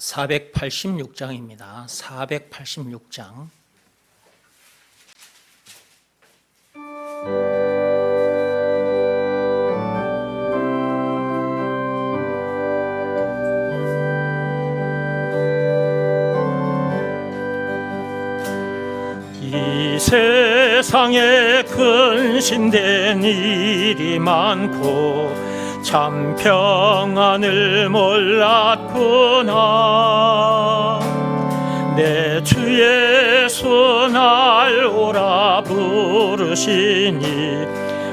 486장입니다. 486장. 이 세상에 근심된 일이 많고 참 평안을 몰랐구나. 내 주 예수 날 오라 부르시니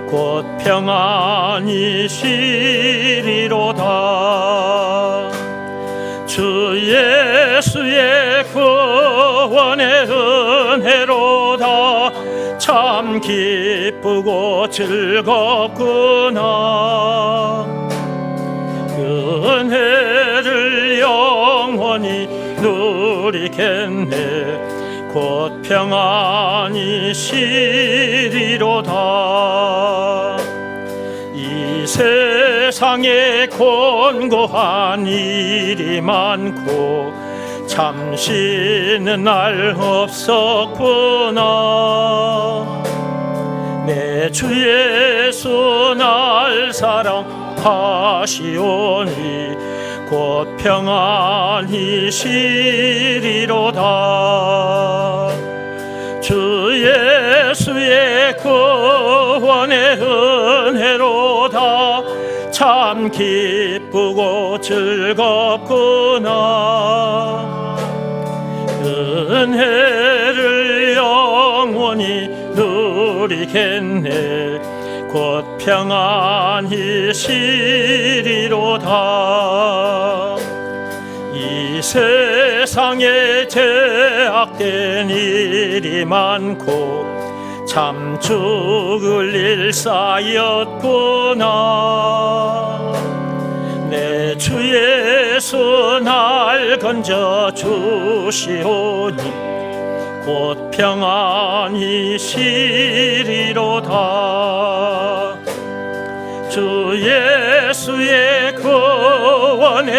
곧 평안이 쉬리로다. 주 예수의 구원의 은혜로다. 참 기쁘고 즐겁구나. 그 은혜를 영원히 누리겠네. 곧 평안이 쉬리로다. 이 세상에 곤고한 일이 많고 참 쉬는 날 없었구나. 내 주 예수 날 사랑하시오니 곧 평안히 쉬리로다. 주 예수의 구원의 은혜로다. 참 기쁘고 즐겁구나. 그 은혜를 영원히 누리겠네. 곧 평안히 쉬리로다. 이 세상에 제약된 일이 많고 참 죽을 일 쌓였구나. 내 주 예수 날 건져 주시오니 곧 평안히 쉬리로다. 주 예수의 구원의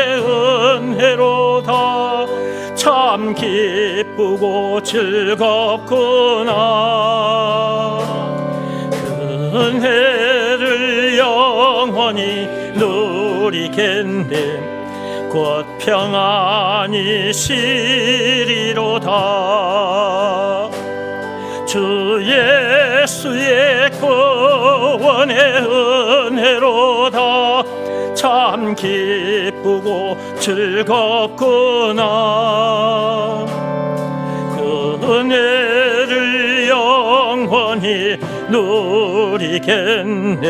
은혜로다. 참 기쁘고 즐겁구나. 그 은혜를 영원히 누리겠네. 곧 평안히 쉬리로다. 주 예수의 구원의 은혜로다. 참 기쁘고 즐겁구나. 그 은혜를 영원히 누리겠네.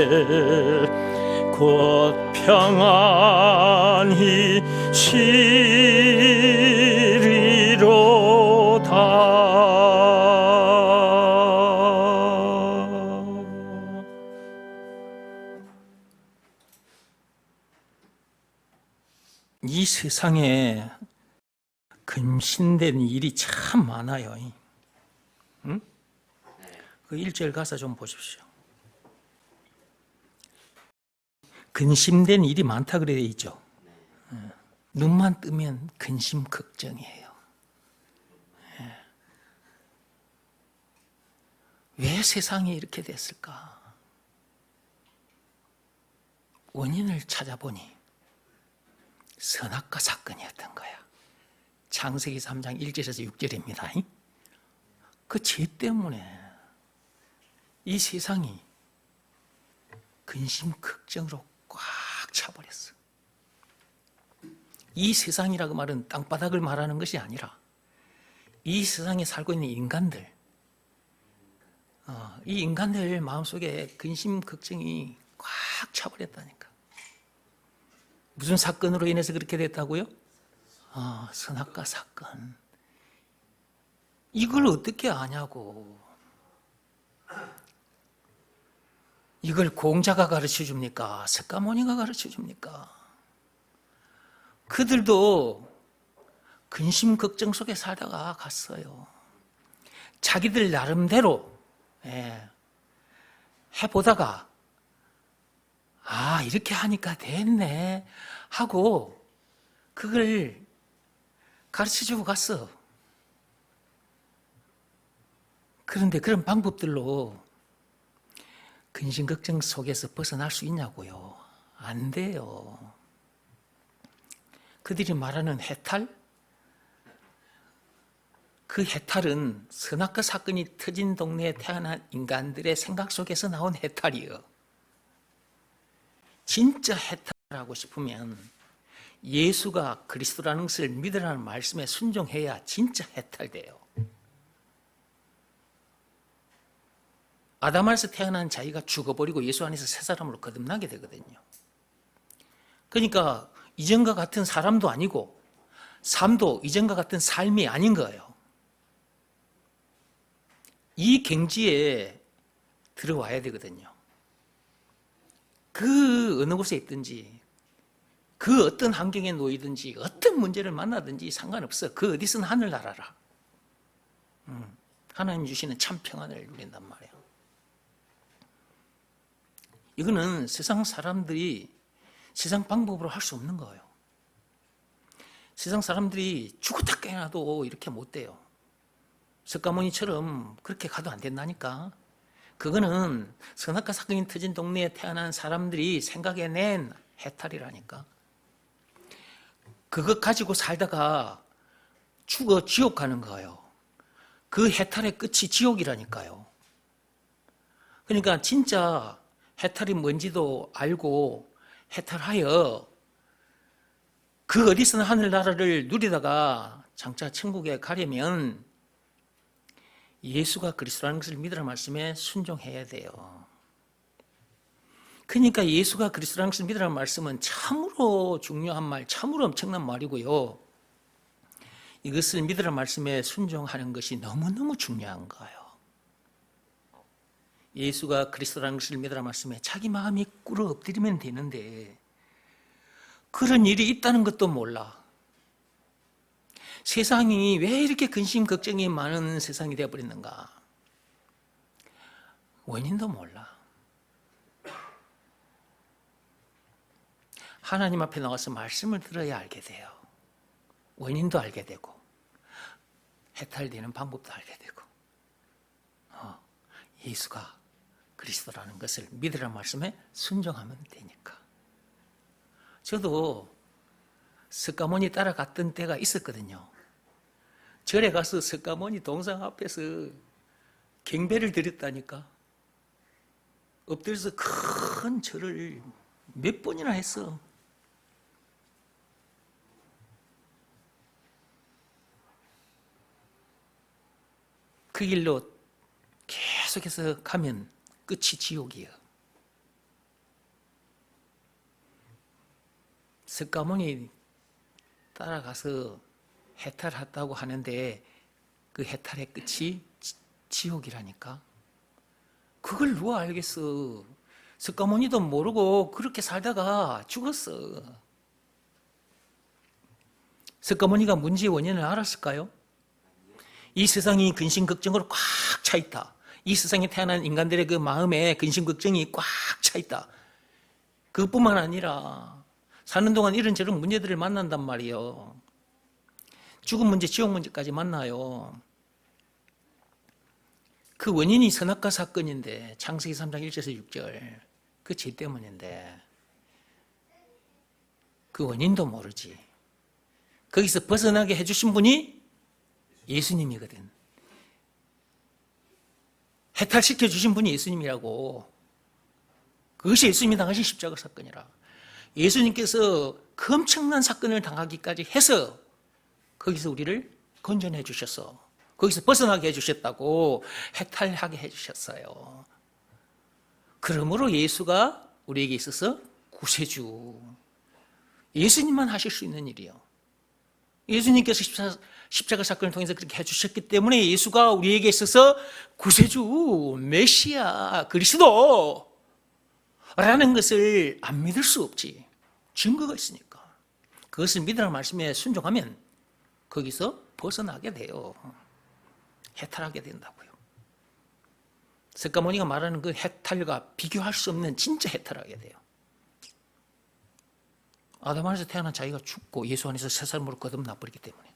곧 평안히 쉬리로다. 이 세상에 근심된 일이 참 많아요. 응? 그 1절 가사 좀 보십시오. 근심된 일이 많다 그래 있죠. 눈만 뜨면 근심 걱정이에요. 왜 세상이 이렇게 됐을까? 원인을 찾아보니 선악과 사건이었던 거야. 창세기 3장 1절에서 6절입니다. 그 죄 때문에 이 세상이 근심 걱정으로 꽉 차버렸어. 이 세상이라고 말은 땅바닥을 말하는 것이 아니라 이 세상에 살고 있는 인간들, 이 인간들 마음속에 근심 걱정이 꽉 차버렸다니까. 무슨 사건으로 인해서 그렇게 됐다고요? 선악과 사건. 이걸 어떻게 아냐고. 이걸 공자가 가르쳐 줍니까? 석가모니가 가르쳐 줍니까? 그들도 근심 걱정 속에 살다가 갔어요. 자기들 나름대로 해보다가 이렇게 하니까 됐네 하고 그걸 가르쳐주고 갔어. 그런데 그런 방법들로 근심 걱정 속에서 벗어날 수 있냐고요? 안 돼요. 그들이 말하는 해탈? 그 해탈은 선악과 사건이 터진 동네에 태어난 인간들의 생각 속에서 나온 해탈이에요. 진짜 해탈하고 싶으면 예수가 그리스도라는 것을 믿으라는 말씀에 순종해야 진짜 해탈돼요. 아담에서 태어난 자기가 죽어버리고 예수 안에서 새 사람으로 거듭나게 되거든요. 그러니까 이전과 같은 사람도 아니고 삶도 이전과 같은 삶이 아닌 거예요. 이 경지에 들어와야 되거든요. 그 어느 곳에 있든지 그 어떤 환경에 놓이든지 어떤 문제를 만나든지 상관없어. 그 어디서는 하늘나라라. 하나님 주시는 참 평안을 누린단 말이에요. 이거는 세상 사람들이 세상 방법으로 할 수 없는 거예요. 세상 사람들이 죽었다 깨어나도 이렇게 못 돼요. 석가모니처럼 그렇게 가도 안 된다니까. 그거는 선악과 사건이 터진 동네에 태어난 사람들이 생각해낸 해탈이라니까. 그것 가지고 살다가 죽어 지옥 가는 거예요. 그 해탈의 끝이 지옥이라니까요. 그러니까 진짜 해탈이 뭔지도 알고 해탈하여 그 어디서나 하늘나라를 누리다가 장차 천국에 가려면 예수가 그리스도라는 것을 믿으라는 말씀에 순종해야 돼요. 그러니까 예수가 그리스도라는 것을 믿으라는 말씀은 참으로 중요한 말, 참으로 엄청난 말이고요. 이것을 믿으라는 말씀에 순종하는 것이 너무너무 중요한 거예요. 예수가 그리스도라는 것을 믿으라는 말씀에 자기 마음이 꿇어 엎드리면 되는데 그런 일이 있다는 것도 몰라. 세상이 왜 이렇게 근심 걱정이 많은 세상이 되어버렸는가? 원인도 몰라. 하나님 앞에 나와서 말씀을 들어야 알게 돼요. 원인도 알게 되고 해탈되는 방법도 알게 되고 예수가 그리스도라는 것을 믿으라는 말씀에 순종하면 되니까. 저도 석가모니 따라갔던 때가 있었거든요. 절에 가서 석가모니 동상 앞에서 경배를 드렸다니까. 엎드려서 큰 절을 몇 번이나 했어. 그 길로 계속해서 가면 끝이 지옥이에요. 석가모니 따라가서 해탈했다고 하는데 그 해탈의 끝이 지옥이라니까. 그걸 누가 알겠어. 석가모니도 모르고 그렇게 살다가 죽었어. 석가모니가 문제의 원인을 알았을까요? 이 세상이 근심 걱정으로 꽉 차 있다. 이 세상에 태어난 인간들의 그 마음에 근심 걱정이 꽉 차 있다. 그것뿐만 아니라 사는 동안 이런저런 문제들을 만난단 말이에요. 죽음 문제, 지옥 문제까지 만나요. 그 원인이 선악과 사건인데 창세기 3장 1절에서 6절 그 죄 때문인데 그 원인도 모르지. 거기서 벗어나게 해주신 분이 예수님이거든. 해탈시켜 주신 분이 예수님이라고. 그것이 예수님이 당하신 십자가 사건이라. 예수님께서 그 엄청난 사건을 당하기까지 해서 거기서 우리를 건져내 주셨어. 거기서 벗어나게 해주셨다고. 해탈하게 해주셨어요. 그러므로 예수가 우리에게 있어서 구세주. 예수님만 하실 수 있는 일이요. 예수님께서 십자가 사건을 통해서 그렇게 해주셨기 때문에 예수가 우리에게 있어서 구세주, 메시아, 그리스도 라는 것을 안 믿을 수 없지. 증거가 있으니까. 그것을 믿으라는 말씀에 순종하면 거기서 벗어나게 돼요. 해탈하게 된다고요. 석가모니가 말하는 그 해탈과 비교할 수 없는 진짜 해탈하게 돼요. 아담 안에서 태어난 자기가 죽고 예수 안에서 새 사람으로 거듭나 버리기 때문에.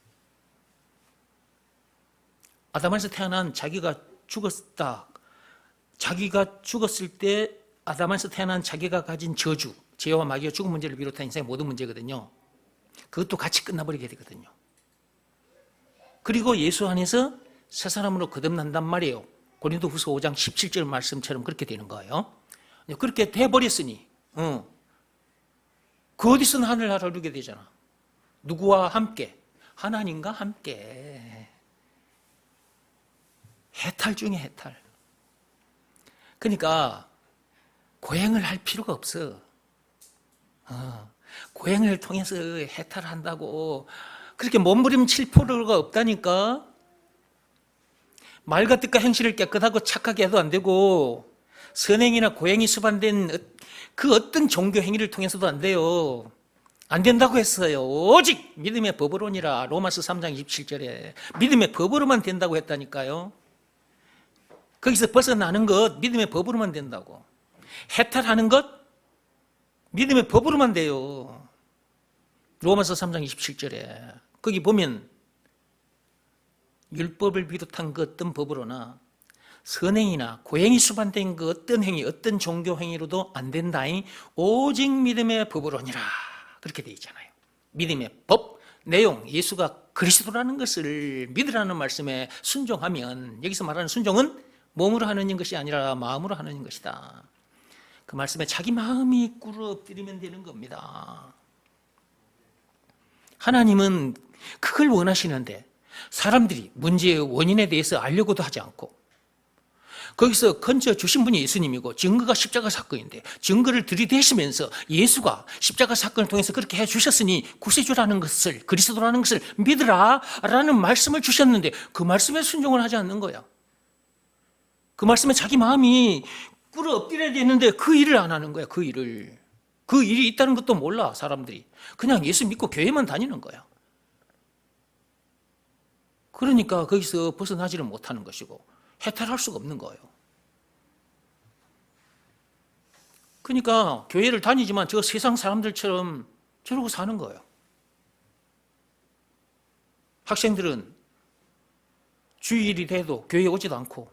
아담에서 태어난 자기가 죽었다. 자기가 죽었을 때 아담에서 태어난 자기가 가진 저주, 죄와 마귀와 죽음 문제를 비롯한 인생의 모든 문제거든요. 그것도 같이 끝나버리게 되거든요. 그리고 예수 안에서 새 사람으로 거듭난단 말이에요. 고린도후서 5장 17절 말씀처럼 그렇게 되는 거예요. 그렇게 돼버렸으니 그 어디서는 하늘나라를 이루게 되잖아. 누구와 함께? 하나님과 함께. 해탈 중에 해탈. 그러니까 고행을 할 필요가 없어. 고행을 통해서 해탈한다고 그렇게 몸부림칠 필요가 없다니까. 말과 뜻과 행실을 깨끗하고 착하게 해도 안 되고 선행이나 고행이 수반된 그 어떤 종교 행위를 통해서도 안 돼요. 안 된다고 했어요. 오직 믿음의 법으로니라. 로마서 3장 27절에 믿음의 법으로만 된다고 했다니까요. 거기서 벗어나는 것 믿음의 법으로만 된다고. 해탈하는 것 믿음의 법으로만 돼요. 로마서 3장 27절에 거기 보면 율법을 비롯한 그 어떤 법으로나 선행이나 고행이 수반된 그 어떤 행위, 어떤 종교 행위로도 안 된다니 오직 믿음의 법으로니라. 그렇게 되어 있잖아요. 믿음의 법, 내용, 예수가 그리스도라는 것을 믿으라는 말씀에 순종하면, 여기서 말하는 순종은 몸으로 하는 것이 아니라 마음으로 하는 것이다. 그 말씀에 자기 마음이 꿇어 엎드리면 되는 겁니다. 하나님은 그걸 원하시는데 사람들이 문제의 원인에 대해서 알려고도 하지 않고 거기서 건져 주신 분이 예수님이고 증거가 십자가 사건인데 증거를 들이대시면서 예수가 십자가 사건을 통해서 그렇게 해주셨으니 구세주라는 것을, 그리스도라는 것을 믿으라 라는 말씀을 주셨는데 그 말씀에 순종을 하지 않는 거야. 그 말씀에 자기 마음이 꿇어 엎드려야 되는데 그 일을 안 하는 거야. 그 일을. 그 일이 있다는 것도 몰라 사람들이. 그냥 예수 믿고 교회만 다니는 거야. 그러니까 거기서 벗어나지를 못하는 것이고 해탈할 수가 없는 거예요. 그러니까 교회를 다니지만 저 세상 사람들처럼 저러고 사는 거예요. 학생들은 주일이 돼도 교회에 오지도 않고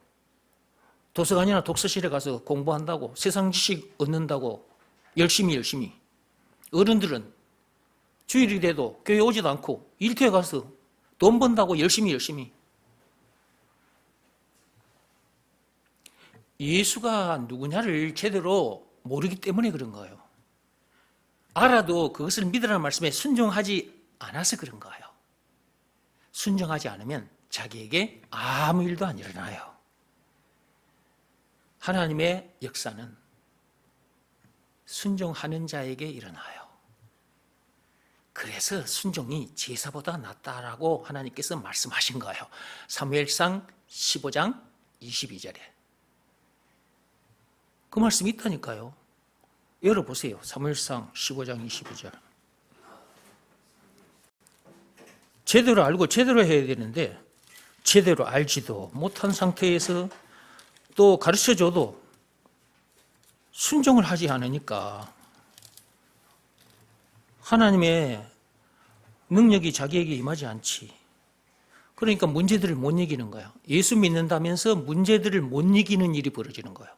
도서관이나 독서실에 가서 공부한다고, 세상 지식 얻는다고 열심히. 어른들은 주일이 돼도 교회에 오지도 않고 일터에 가서 돈 번다고 열심히. 예수가 누구냐를 제대로 모르기 때문에 그런 거예요. 알아도 그것을 믿으라는 말씀에 순종하지 않아서 그런 거예요. 순종하지 않으면 자기에게 아무 일도 안 일어나요. 하나님의 역사는 순종하는 자에게 일어나요. 그래서 순종이 제사보다 낫다라고 하나님께서 말씀하신 거예요. 사무엘상 15장 22절에. 그 말씀이 있다니까요. 열어보세요. 사무엘상 15장 22절. 제대로 알고 제대로 해야 되는데 제대로 알지도 못한 상태에서 또 가르쳐줘도 순종을 하지 않으니까 하나님의 능력이 자기에게 임하지 않지. 그러니까 문제들을 못 이기는 거야. 예수 믿는다면서 문제들을 못 이기는 일이 벌어지는 거야.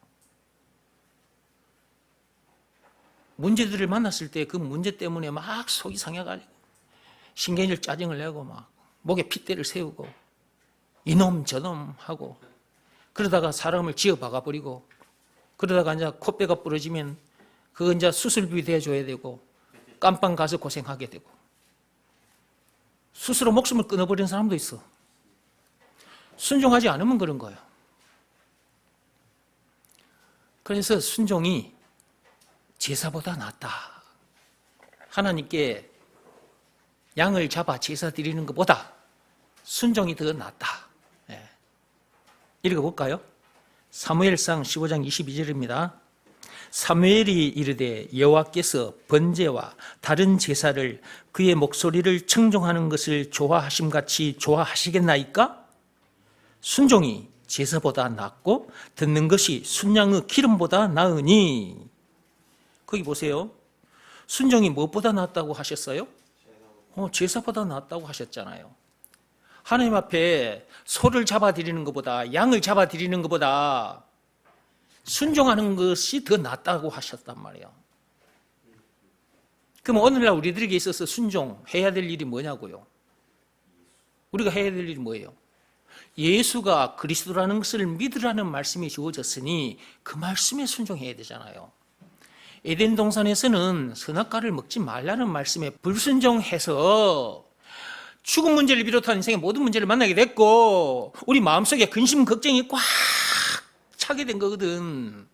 문제들을 만났을 때 그 문제 때문에 막 속이 상해가지고 신경질 짜증을 내고 막 목에 핏대를 세우고 이놈 저놈 하고 그러다가 사람을 지어 박아버리고 그러다가 이제 코뼈가 부러지면 그거 이제 수술비 대줘야 되고 깜빵 가서 고생하게 되고 스스로 목숨을 끊어버리는 사람도 있어. 순종하지 않으면 그런 거예요. 그래서 순종이 제사보다 낫다. 하나님께 양을 잡아 제사 드리는 것보다 순종이 더 낫다. 예. 읽어볼까요? 사무엘상 15장 22절입니다. 사무엘이 이르되 여호와께서 번제와 다른 제사를 그의 목소리를 청종하는 것을 좋아하심같이 좋아하시겠나이까? 순종이 제사보다 낫고 듣는 것이 순양의 기름보다 나으니. 거기 보세요. 순종이 무엇보다 낫다고 하셨어요? 제사보다 낫다고 하셨잖아요. 하나님 앞에 소를 잡아드리는 것보다, 양을 잡아드리는 것보다 순종하는 것이 더 낫다고 하셨단 말이에요. 그럼 오늘날 우리들에게 있어서 순종해야 될 일이 뭐냐고요? 우리가 해야 될 일이 뭐예요? 예수가 그리스도라는 것을 믿으라는 말씀이 주어졌으니 그 말씀에 순종해야 되잖아요. 에덴 동산에서는 선악과를 먹지 말라는 말씀에 불순종해서 죽음 문제를 비롯한 인생의 모든 문제를 만나게 됐고, 우리 마음속에 근심 걱정이 꽉 차게 된 거거든.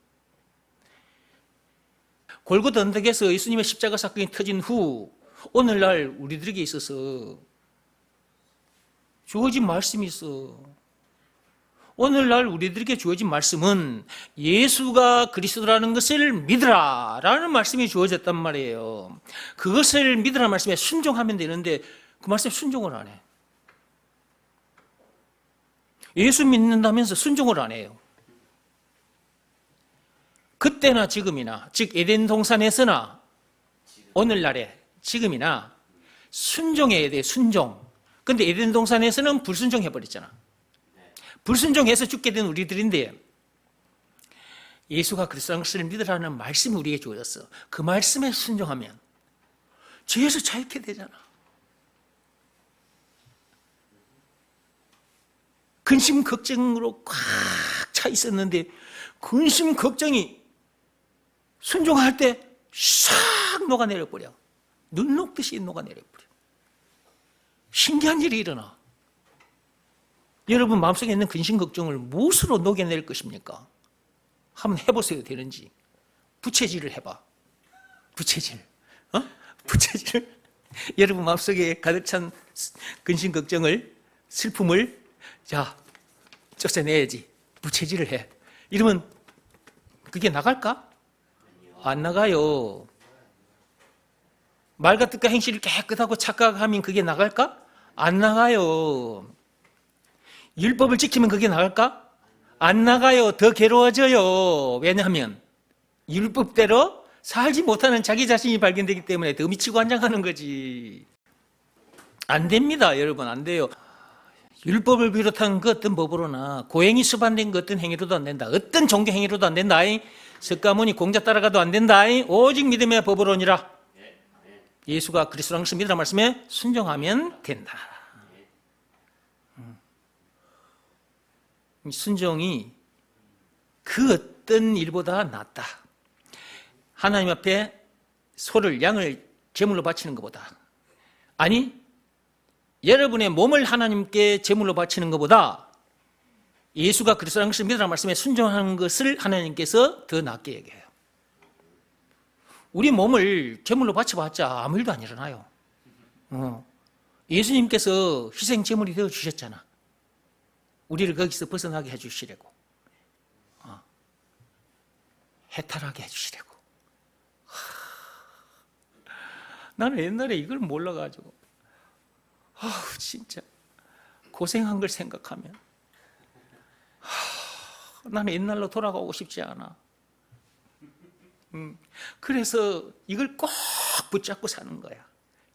골고다 언덕에서 예수님의 십자가 사건이 터진 후 오늘날 우리들에게 있어서 주어진 말씀이 있어. 오늘날 우리들에게 주어진 말씀은 예수가 그리스도라는 것을 믿으라 라는 말씀이 주어졌단 말이에요. 그것을 믿으라는 말씀에 순종하면 되는데 그 말씀에 순종을 안 해. 예수 믿는다면서 순종을 안 해요. 그때나 지금이나, 즉 에덴 동산에서나 오늘날에 지금이나 순종해야 돼. 순종. 근데 에덴 동산에서는 불순종해버렸잖아. 불순종해서 죽게 된 우리들인데 예수가 그리스도라는 것을 믿으라는 말씀이 우리에게 주어졌어. 그 말씀에 순종하면 죄에서 자유케 되잖아. 근심 걱정으로 꽉 차 있었는데 근심 걱정이 순종할 때 싹 녹아내려버려. 눈 녹듯이 녹아내려버려. 신기한 일이 일어나. 여러분 마음속에 있는 근심 걱정을 무엇으로 녹여낼 것입니까? 한번 해보세요. 되는지. 부채질을 해봐. 부채질. 부채질. 여러분 마음속에 가득 찬 근심 걱정을, 슬픔을 자 쫓아내야지. 부채질을 해. 이러면 그게 나갈까? 안 나가요. 말과 뜻과 행실을 깨끗하고 착각하면 그게 나갈까? 안 나가요. 율법을 지키면 그게 나갈까? 안 나가요. 더 괴로워져요. 왜냐하면 율법대로 살지 못하는 자기 자신이 발견되기 때문에 더 미치고 환장하는 거지. 안 됩니다. 여러분 안 돼요. 율법을 비롯한 그 어떤 법으로나 고행이 수반된 그 어떤 행위로도 안 된다. 어떤 종교 행위로도 안 된다. 석가모니 공자 따라가도 안 된다. 오직 믿음의 법으로니라. 예수가 그리스도라는 것을 믿으라 말씀에 순종하면 된다. 순종이 그 어떤 일보다 낫다. 하나님 앞에 소를, 양을 제물로 바치는 것보다, 아니 여러분의 몸을 하나님께 제물로 바치는 것보다 예수가 그리스도라는 것을 믿으라는 말씀에 순종하는 것을 하나님께서 더 낫게 얘기해요. 우리 몸을 제물로 바쳐봤자 아무 일도 안 일어나요. 예수님께서 희생 제물이 되어 주셨잖아. 우리를 거기서 벗어나게 해주시려고, 해탈하게 해주시려고. 나는 옛날에 이걸 몰라가지고 진짜 고생한 걸 생각하면 나는 옛날로 돌아가고 싶지 않아. 그래서 이걸 꼭 붙잡고 사는 거야.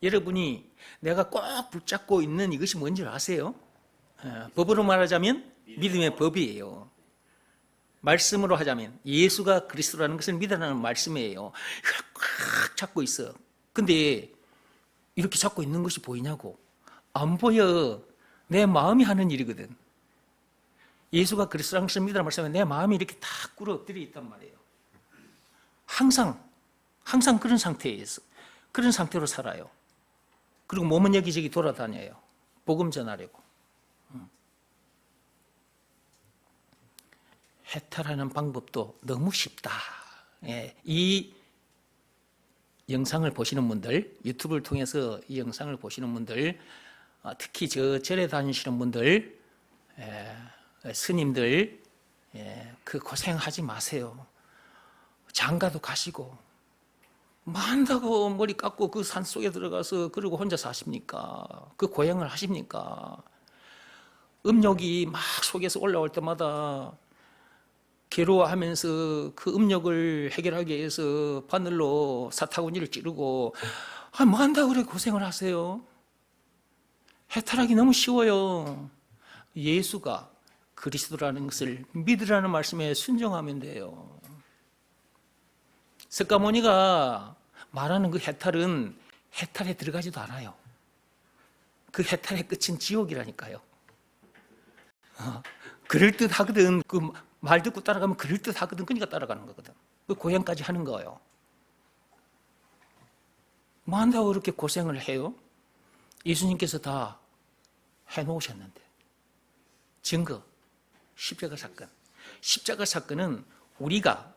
여러분이 내가 꼭 붙잡고 있는 이것이 뭔지 아세요? 법으로 말하자면 믿음의 법이에요. 말씀으로 하자면 예수가 그리스도라는 것을 믿으라는 말씀이에요. 이걸 꽉 잡고 있어. 근데 이렇게 잡고 있는 것이 보이냐고? 안 보여. 내 마음이 하는 일이거든. 예수가 그리스도라는 것을 믿으라는 말씀에 내 마음이 이렇게 탁 꿇어 엎드려 있단 말이에요. 항상 그런 상태에서, 그런 상태로 살아요. 그리고 몸은 여기저기 돌아다녀요. 복음 전하려고. 해탈하는 방법도 너무 쉽다. 이 영상을 보시는 분들, 유튜브를 통해서 이 영상을 보시는 분들, 특히 저 절에 다니시는 분들, 스님들, 그 고생하지 마세요. 장가도 가시고 뭐 한다고 머리 깎고 그 산속에 들어가서 그러고 혼자 사십니까? 그 고행을 하십니까? 음욕이 막 속에서 올라올 때마다 괴로워하면서 그 음욕을 해결하기 위해서 바늘로 사타구니를 찌르고 뭐 한다고 그래 고생을 하세요? 해탈하기 너무 쉬워요. 예수가 그리스도라는 것을 믿으라는 말씀에 순종하면 돼요. 석가모니가 말하는 그 해탈은 해탈에 들어가지도 않아요. 그 해탈의 끝은 지옥이라니까요. 그럴듯하거든. 그 말 듣고 따라가면 그럴듯하거든. 그러니까 따라가는 거거든. 그 고행까지 하는 거예요. 뭐 한다고 그렇게 고생을 해요? 예수님께서 다 해놓으셨는데. 증거, 십자가 사건. 십자가 사건은 우리가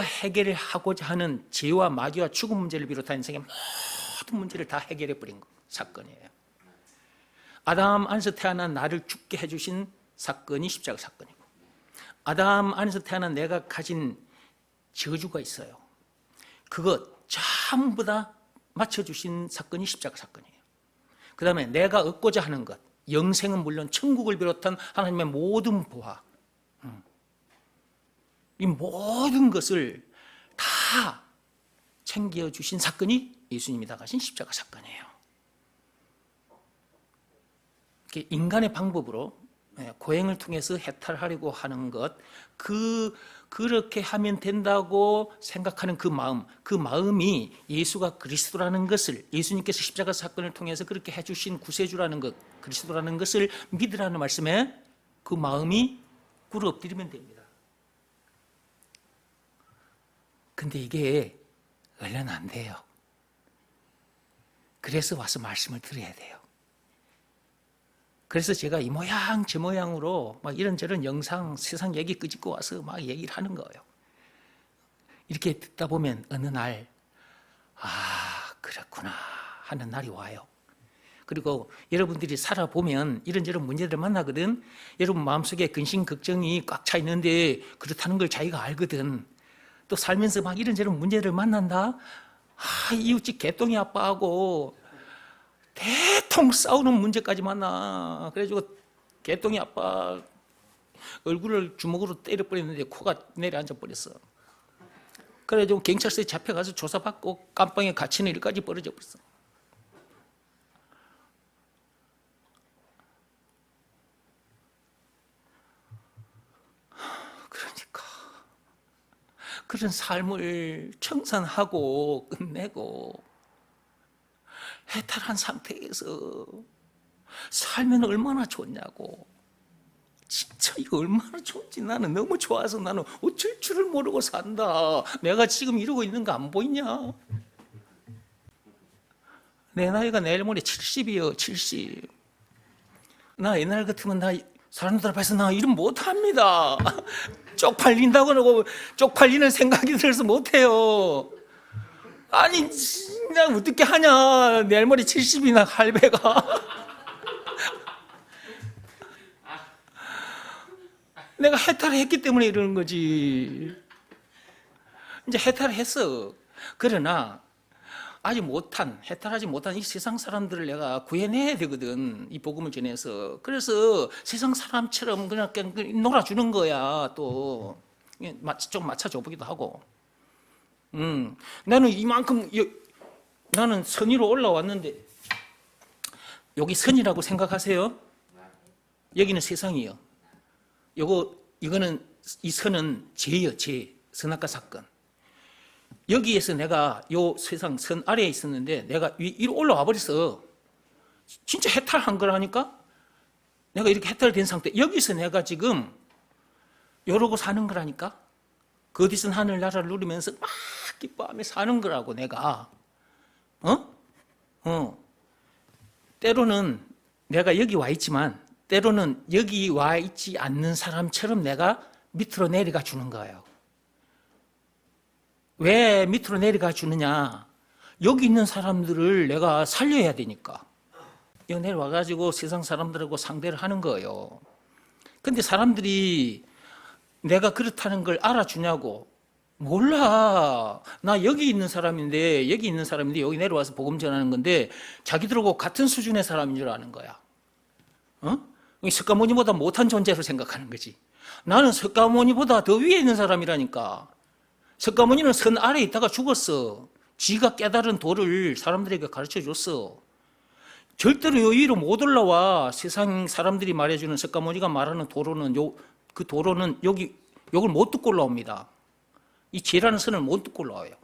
해결을 하고자 하는 죄와 마귀와 죽음 문제를 비롯한 인생의 모든 문제를 다 해결해 버린 사건이에요. 아담 안에서 태어난 나를 죽게 해주신 사건이 십자가 사건이고, 아담 안에서 태어난 내가 가진 저주가 있어요. 그것 전부 다 맞춰주신 사건이 십자가 사건이에요. 그 다음에 내가 얻고자 하는 것, 영생은 물론 천국을 비롯한 하나님의 모든 보화, 이 모든 것을 다 챙겨주신 사건이 예수님이 다가신 십자가 사건이에요. 인간의 방법으로 고행을 통해서 해탈하려고 하는 것, 그렇게 하면 된다고 생각하는 그 마음이 예수가 그리스도라는 것을, 예수님께서 십자가 사건을 통해서 그렇게 해주신 구세주라는 것, 그리스도라는 것을 믿으라는 말씀에 그 마음이 꿇어 엎드리면 됩니다. 근데 이게 얼른 안 돼요. 그래서 와서 말씀을 들어야 돼요. 그래서 제가 이 모양 저 모양으로 막 이런저런 영상 세상 얘기 끄집고 와서 막 얘기를 하는 거예요. 이렇게 듣다 보면 어느 날 그렇구나 하는 날이 와요. 그리고 여러분들이 살아보면 이런저런 문제들 만나거든. 여러분 마음속에 근심 걱정이 꽉 차 있는데 그렇다는 걸 자기가 알거든. 또 살면서 막 이런저런 문제를 만난다. 이웃집 개똥이 아빠하고 대통 싸우는 문제까지 만나. 그래가지고 개똥이 아빠 얼굴을 주먹으로 때려버렸는데 코가 내려앉아 버렸어. 그래가지고 경찰서에 잡혀가서 조사받고 깜빵에 갇히는 일까지 벌어져 버렸어. 그러니까 그런 삶을 청산하고 끝내고 해탈한 상태에서 살면 얼마나 좋냐고. 진짜 이거 얼마나 좋지. 나는 너무 좋아서 나는 어쩔 줄을 모르고 산다. 내가 지금 이러고 있는 거 안 보이냐? 내 나이가 내일 모레 70이요. 70. 나 옛날 같으면 나 사람들 앞에서 나 이름 못합니다. 쪽팔린다고 그러고 쪽팔리는 생각이 들어서 못해요. 아니 그냥 어떻게 하냐. 내일 모레 70이나 할배가. 내가 해탈을 했기 때문에 이러는 거지. 이제 해탈을 했어. 그러나 아직 해탈하지 못한 이 세상 사람들을 내가 구해내야 되거든. 이 복음을 전해서. 그래서 세상 사람처럼 그냥 놀아주는 거야. 또 좀 맞춰줘 보기도 하고. 나는 이만큼 나는 선 위로 올라왔는데 여기 선이라고 생각하세요? 여기는 세상이요. 이거는 이 선은 죄예요. 죄. 선악과 사건. 여기에서 내가 요 세상 선 아래에 있었는데 내가 위로 올라와 버렸어. 진짜 해탈한 거라니까? 내가 이렇게 해탈된 상태. 여기서 내가 지금 이러고 사는 거라니까? 그 어디선 하늘나라를 누리면서 막 기뻐하며 사는 거라고 내가. 때로는 내가 여기 와 있지만 때로는 여기 와 있지 않는 사람처럼 내가 밑으로 내려가 주는 거예요. 왜 밑으로 내려가 주느냐? 여기 있는 사람들을 내가 살려야 되니까. 여기 내려와가지고 세상 사람들하고 상대를 하는 거예요. 근데 사람들이 내가 그렇다는 걸 알아주냐고. 몰라. 나 여기 있는 사람인데 여기 내려와서 복음 전하는 건데 자기들하고 같은 수준의 사람인 줄 아는 거야. 석가모니보다 못한 존재로 생각하는 거지. 나는 석가모니보다 더 위에 있는 사람이라니까. 석가모니는 선 아래에 있다가 죽었어. 지가 깨달은 도를 사람들에게 가르쳐 줬어. 절대로 요 위로 못 올라와. 세상 사람들이 말해주는 석가모니가 말하는 도로는 그 도로는 요걸 못 뚫고 올라옵니다. 이 지혜라는 선을 못 뚫고 올라와요.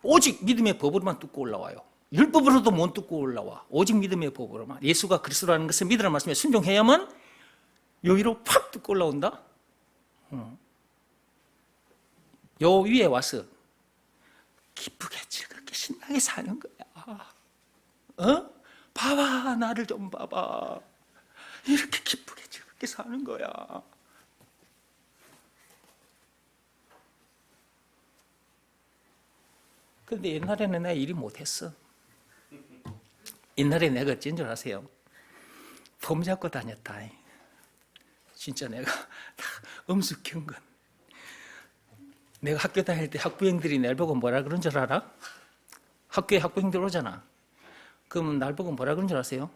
오직 믿음의 법으로만 뚫고 올라와요. 율법으로도 못 뚫고 올라와. 오직 믿음의 법으로만. 예수가 그리스도라는 것을 믿으라는 말씀에 순종해야만 요 위로 팍 뚫고 올라온다. 요 위에 와서 기쁘게 즐겁게 신나게 사는 거야. 봐봐, 나를 좀 봐봐. 이렇게 기쁘게 즐겁게 사는 거야. 근데 옛날에는 내가 일이 못했어. 옛날에 내가 어쩐 줄 아세요? 폼 잡고 다녔다. 진짜 내가 엄숙한 건. 내가 학교 다닐 때 학부형들이 날 보고 뭐라 그런 줄 알아? 학교에 학부형들 오잖아. 그러면 날 보고 뭐라 그런 줄 아세요?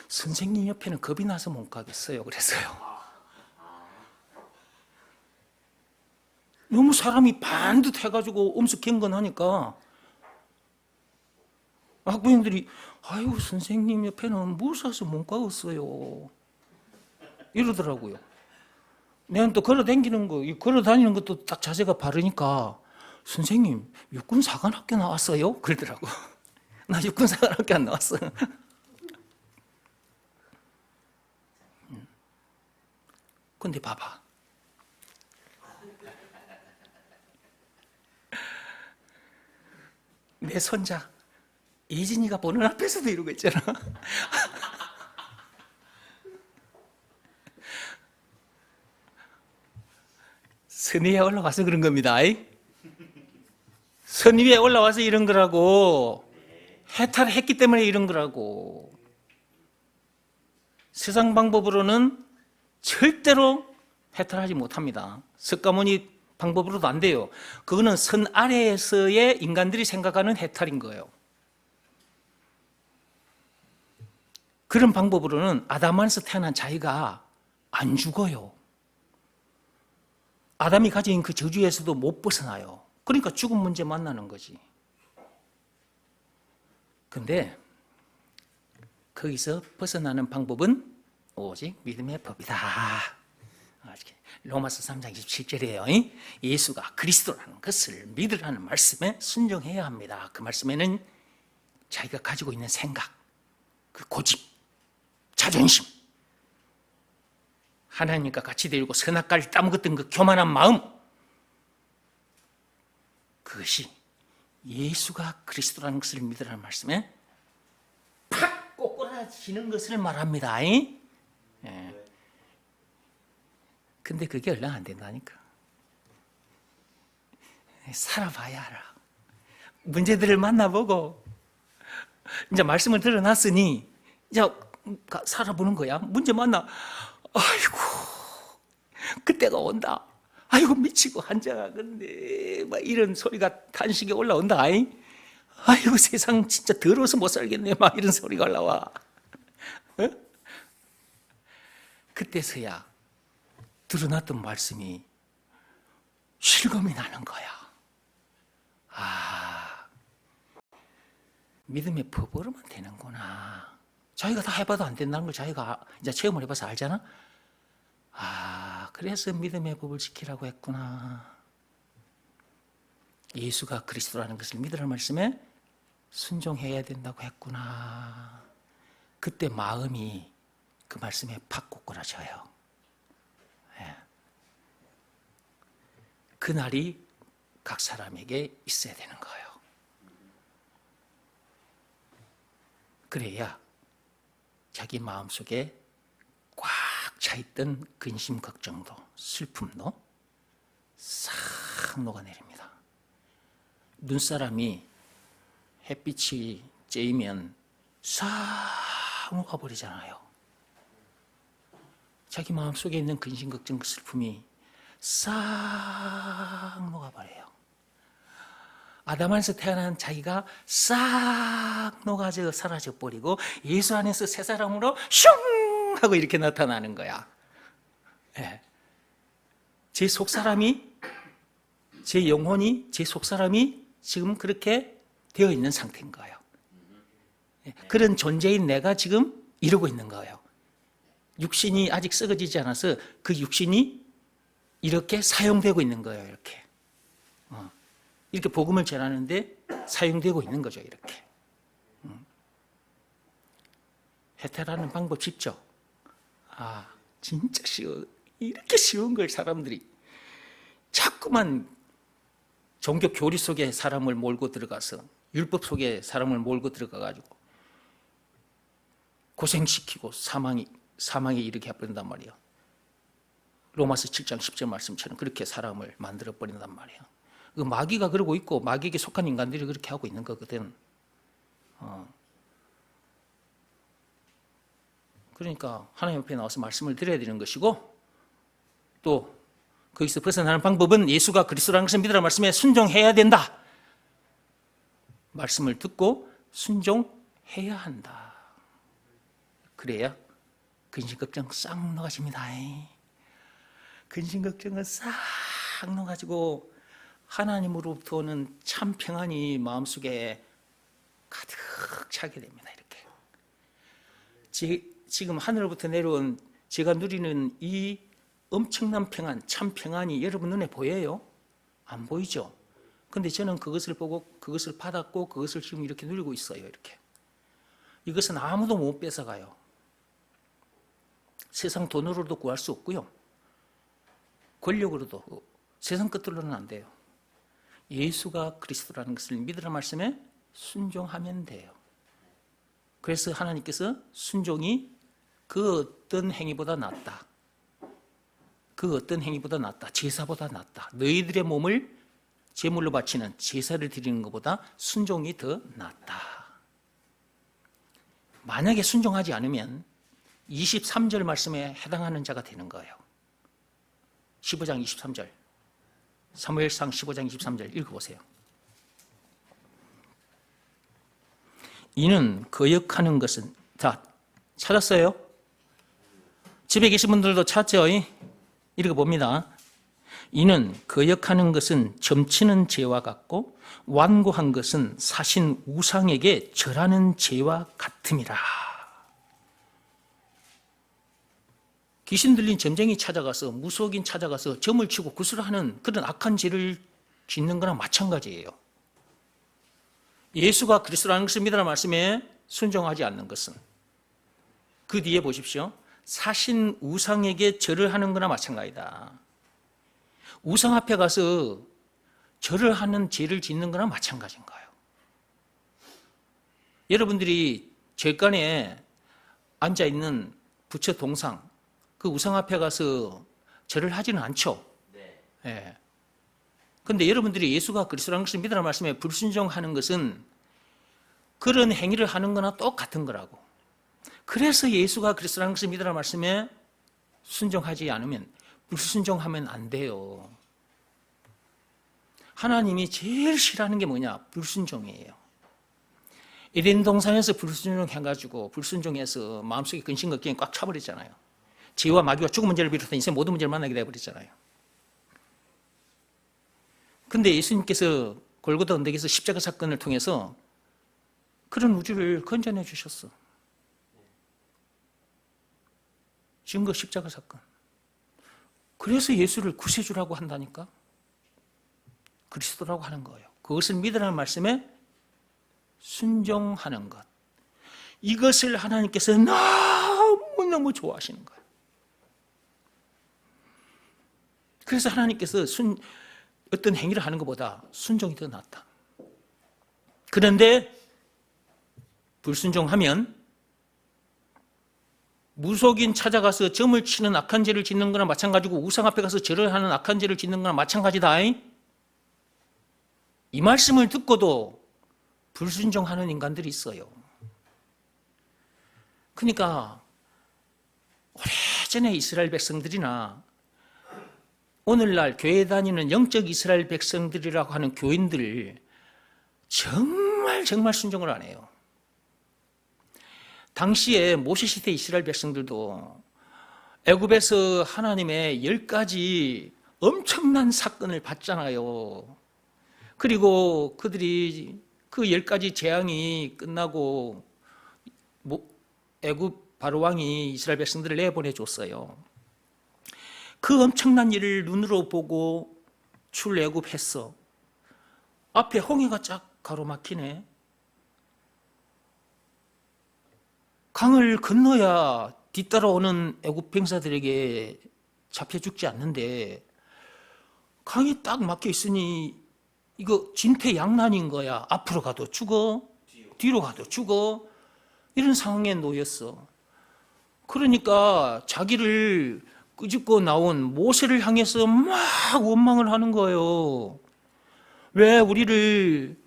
선생님 옆에는 겁이 나서 못 가겠어요. 그랬어요. 너무 사람이 반듯해가지고 엄숙행건하니까 학부형들이 아유 선생님 옆에는 무서워서 못 가겠어요 이러더라고요. 내가 또 걸어 다니는 것도 딱 자세가 바르니까 선생님 육군사관학교 나왔어요? 그러더라고. 나 육군사관학교 안 나왔어. 근데 봐봐. 내 손자 예진이가 보는 앞에서도 이러고 있잖아. 선 위에 올라와서 그런 겁니다. 선 위에 올라와서 이런 거라고. 해탈을 했기 때문에 이런 거라고. 세상 방법으로는 절대로 해탈하지 못합니다. 석가모니 방법으로도 안 돼요. 그거는 선 아래에서의 인간들이 생각하는 해탈인 거예요. 그런 방법으로는 아담 안에서 태어난 자기가 안 죽어요. 아담이 가진 그 저주에서도 못 벗어나요. 그러니까 죽음 문제 만나는 거지. 근데 거기서 벗어나는 방법은 오직 믿음의 법이다. 로마서 3장 27절이에요. 예수가 그리스도라는 것을 믿으라는 말씀에 순종해야 합니다. 그 말씀에는 자기가 가지고 있는 생각, 그 고집, 자존심, 하나님과 같이 되고 선악과를 따먹었던 그 교만한 마음, 그것이 예수가 그리스도라는 것을 믿으라는 말씀에 팍 꼬꾸라지는 것을 말합니다. 예. 근데 그게 얼른 안 된다니까. 살아봐야 알아. 문제들을 만나보고 이제 말씀을 들어놨으니 이제 살아보는 거야. 문제 만나. 아이고 그때가 온다. 아이고 미치고 한장하건데 막 이런 소리가 탄식이 올라온다. 아이고 세상 진짜 더러워서 못 살겠네. 막 이런 소리가 올라와. 그때서야 드러났던 말씀이 실감이 나는 거야. 믿음의 법으로만 되는구나. 자기가 다 해봐도 안 된다는 걸 자기가 이제 체험을 해봐서 알잖아. 그래서 믿음의 법을 지키라고 했구나. 예수가 그리스도라는 것을 믿으라는 말씀에 순종해야 된다고 했구나. 그때 마음이 그 말씀에 팍 꼬꾸라져요. 그날이 각 사람에게 있어야 되는 거예요. 그래야 자기 마음속에 꽉 차있던 근심, 걱정도, 슬픔도 싹 녹아내립니다. 눈사람이 햇빛이 쬐이면 싹 녹아버리잖아요. 자기 마음속에 있는 근심, 걱정, 슬픔이 싹 녹아버려요. 아담 안에서 태어난 자기가 싹 녹아져 사라져버리고 예수 안에서 새 사람으로 슝 하고 이렇게 나타나는 거야. 제 속사람이, 제 영혼이, 제 속사람이 지금 그렇게 되어 있는 상태인 거예요. 그런 존재인 내가 지금 이러고 있는 거예요. 육신이 아직 썩어지지 않아서 그 육신이 이렇게 사용되고 있는 거예요. 이렇게 복음을 전하는데 사용되고 있는 거죠. 이렇게. 해탈하는 방법 쉽죠? 진짜 쉬워. 이렇게 쉬운 걸 사람들이 자꾸만 종교 교리 속에 사람을 몰고 들어가서 율법 속에 사람을 몰고 들어가가지고 고생시키고 사망에 이르게 해버린단 말이에요. 로마서 7장 10절 말씀처럼 그렇게 사람을 만들어 버린단 말이에요. 그 마귀가 그러고 있고 마귀에게 속한 인간들이 그렇게 하고 있는 거거든. 그러니까 하나님 앞에 나와서 말씀을 드려야 되는 것이고, 또 거기서 벗어나는 방법은 예수가 그리스도라는 것을 믿으라 말씀에 순종해야 된다. 말씀을 듣고 순종해야 한다. 그래야 근심걱정 싹 녹아집니다. 근심걱정은 싹 녹아지고 하나님으로부터 오는 참 평안이 마음속에 가득 차게 됩니다. 이렇게 지금 하늘로부터 내려온 제가 누리는 이 엄청난 평안, 참 평안이 여러분 눈에 보여요? 안 보이죠? 근데 저는 그것을 보고 그것을 받았고 그것을 지금 이렇게 누리고 있어요. 이렇게. 이것은 아무도 못 뺏어가요. 세상 돈으로도 구할 수 없고요. 권력으로도, 세상 것들로는 안 돼요. 예수가 그리스도라는 것을 믿으라 말씀에 순종하면 돼요. 그래서 하나님께서 순종이 그 어떤 행위보다 낫다. 그 어떤 행위보다 낫다. 제사보다 낫다. 너희들의 몸을 제물로 바치는 제사를 드리는 것보다 순종이 더 낫다. 만약에 순종하지 않으면 23절 말씀에 해당하는 자가 되는 거예요. 15장 23절. 사무엘상 15장 23절 읽어보세요. 이는 거역하는 것은, 자, 찾았어요? 집에 계신 분들도 찾죠? 읽어봅니다. 이는 거역하는 것은 점치는 죄와 같고 완고한 것은 사신 우상에게 절하는 죄와 같음이라. 귀신 들린 점쟁이 찾아가서, 무속인 찾아가서 점을 치고 구슬하는 그런 악한 죄를 짓는 거랑 마찬가지예요. 예수가 그리스도라는 것을 믿으라는 말씀에 순종하지 않는 것은, 그 뒤에 보십시오. 사신 우상에게 절을 하는 거나 마찬가지다. 우상 앞에 가서 절을 하는 죄를 짓는 거나 마찬가지인 거예요. 여러분들이 절간에 앉아있는 부처 동상, 그 우상 앞에 가서 절을 하지는 않죠. 네. 그런데 여러분들이 예수가 그리스도라는 것을 믿으라는 말씀에 불순종하는 것은 그런 행위를 하는 거나 똑같은 거라고. 그래서 예수가 그리스도라는 것을 믿으라는 말씀에 순종하지 않으면, 불순종하면 안 돼요. 하나님이 제일 싫어하는 게 뭐냐? 불순종이에요. 에덴 동산에서 불순종해가지고, 불순종해서 마음속에 근심걱정이 꽉 차버렸잖아요. 죄와 마귀와 죽음 문제를 비롯한 인생 모든 문제를 만나게 되어버렸잖아요. 근데 예수님께서 골고다 언덕에서 십자가 사건을 통해서 그런 우주를 건져내 주셨어. 증거 십자가 사건. 그래서 예수를 구세주라고 한다니까. 그리스도라고 하는 거예요. 그것을 믿으라는 말씀에 순종하는 것. 이것을 하나님께서 너무너무 좋아하시는 거예요. 그래서 하나님께서 어떤 행위를 하는 것보다 순종이 더 낫다. 그런데 불순종하면 무속인 찾아가서 점을 치는 악한 죄를 짓는 거나 마찬가지고 우상 앞에 가서 절을 하는 악한 죄를 짓는 거나 마찬가지다. 이 말씀을 듣고도 불순종하는 인간들이 있어요. 그러니까 오래전에 이스라엘 백성들이나 오늘날 교회 다니는 영적 이스라엘 백성들이라고 하는 교인들 정말 순종을 안 해요. 당시에 모세 시대 이스라엘 백성들도 애굽에서 하나님의 10가지 엄청난 사건을 봤잖아요. 그리고 그들이 그 10가지 재앙이 끝나고 애굽 바로 왕이 이스라엘 백성들을 내보내 줬어요. 그 엄청난 일을 눈으로 보고 출애굽했어. 앞에 홍해가 쫙 가로막히네. 강을 건너야 뒤따라오는 애굽 병사들에게 잡혀 죽지 않는데 강이 딱 막혀 있으니 이거 진퇴양난인 거야. 앞으로 가도 죽어, 뒤로 가도 죽어. 이런 상황에 놓였어. 그러니까 자기를 끄집고 나온 모세를 향해서 막 원망을 하는 거예요. 왜 우리를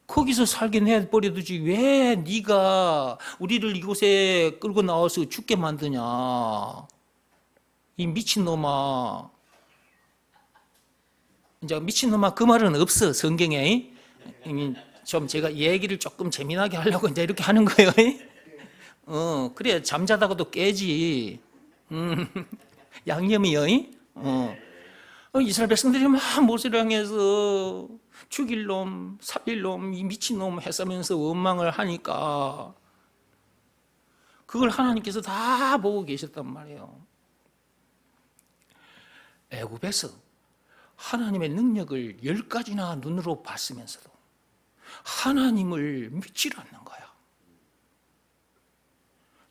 거기서 살게 내버려두지 왜 네가 우리를 이곳에 끌고 나와서 죽게 만드냐. 이 미친놈아. 이제 미친놈아 그 말은 없어 성경에. 좀 제가 얘기를 조금 재미나게 하려고 이제 이렇게 하는 거예요. 그래 잠자다가도 깨지. 양념이요. 이스라엘 백성들이 막 모세를 향해서 죽일 놈, 살릴 놈, 이 미친놈 했으면서 원망을 하니까 그걸 하나님께서 다 보고 계셨단 말이에요. 애굽에서 하나님의 능력을 10가지나 눈으로 봤으면서도 하나님을 믿지 않는 거야.